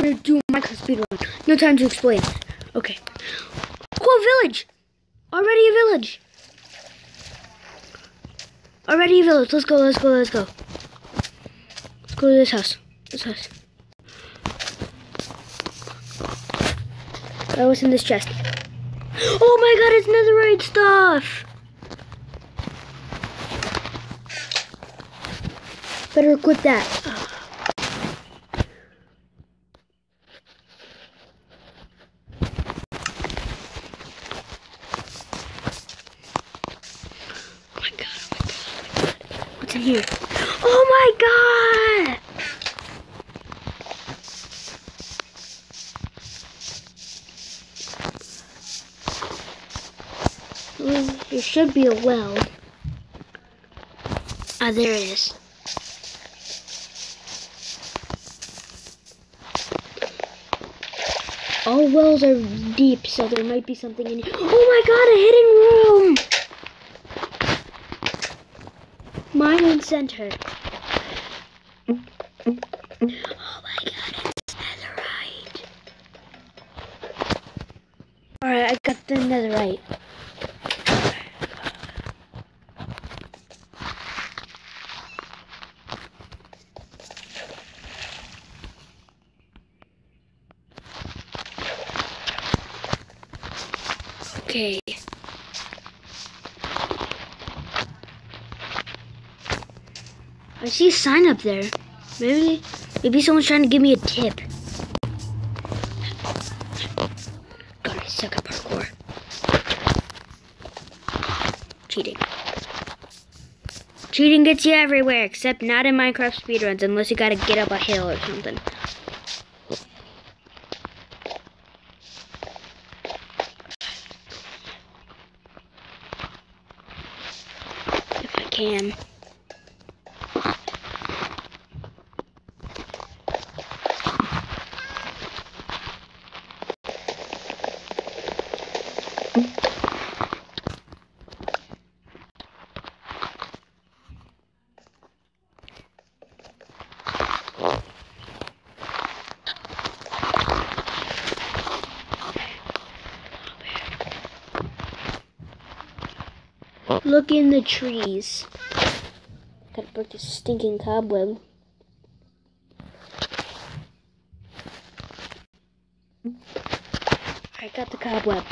gonna do Minecraft speedrun. No time to explain. Okay. Cool village! Already a village! Already a village. Let's go, let's go, let's go. Let's go to this house. This house. What's in this chest? Oh my god, it's netherite stuff! Better equip that. Oh my god, oh my god, oh my god. What's in here? Oh my god! There should be a well. Ah, there it is. All wells are deep, so there might be something in here. Oh my god, a hidden room! Mine and center. Oh my god, it's netherite. Alright, I got the netherite. Okay. I see a sign up there. Maybe someone's trying to give me a tip. God, I suck at parkour. Cheating. Cheating gets you everywhere, except not in Minecraft speedruns, unless you gotta get up a hill or something. Can. Look in the trees. Gotta break this stinking cobweb. I got the cobweb.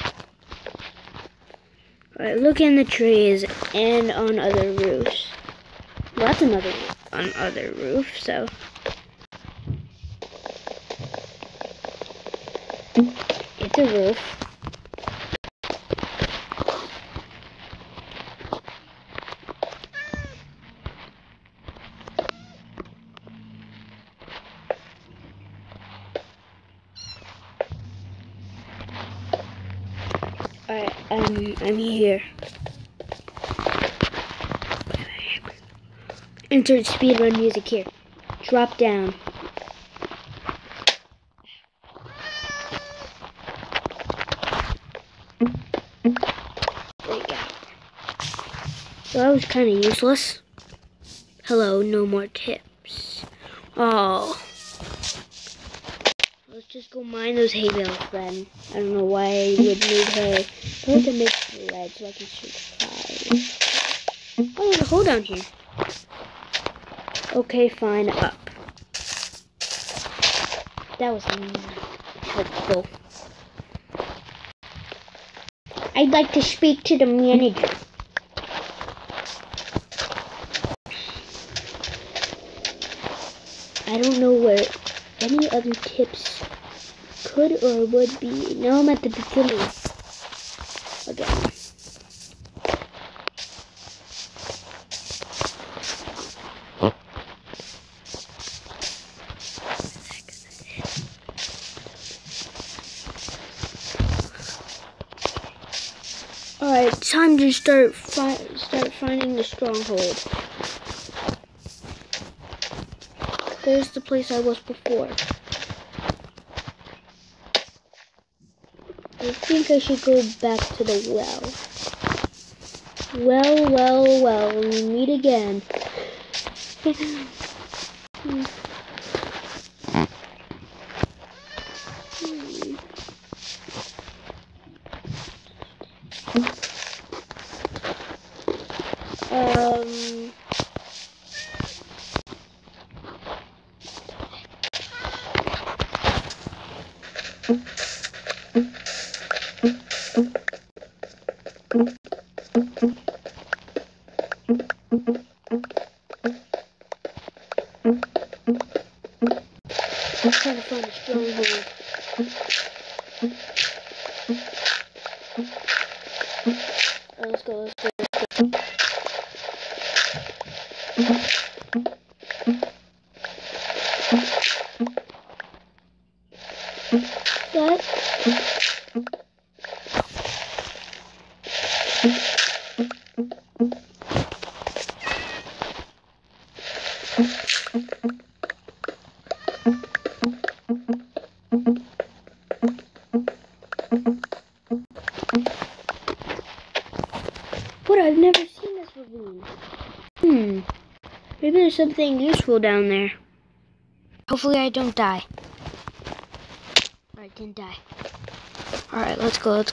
Alright, look in the trees and on other roofs. Well, that's another on other roof, so. It's a roof. Alright, I'm here. Insert speedrun music here. Drop down. There you go. So that was kind of useless. Hello, no more tips. Oh. Let's just go mine those hay bales then. I don't know why I would need hay. I have to make bread so I can survive. Oh, there's a hole down here. Okay, fine, up. That was not helpful. I'd like to speak to the manager. I don't know where any other tips could or would be. Now I'm at the beginning again. Alright, time to start finding the stronghold. There's the place I was before. I think I should go back to the well. Well, we meet again. I'm trying to find a stronghold. Alright, let's go. What? What? I've never seen this ravine. Maybe there's something useful down there. Hopefully I don't die. Alright, didn't die. Alright, let's go. Oh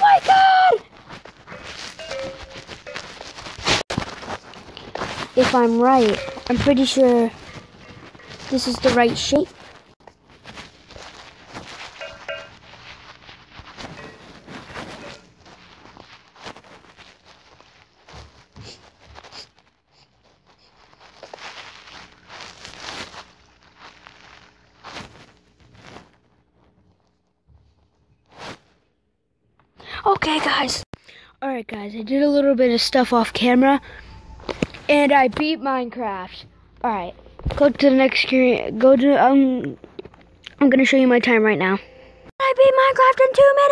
my god! If I'm right, I'm pretty sure this is the right shape. Okay, guys. Alright, guys, I did a little bit of stuff off camera, and I beat Minecraft. Alright, go to the next screen. I'm gonna show you my time right now. I beat Minecraft in 2 minutes!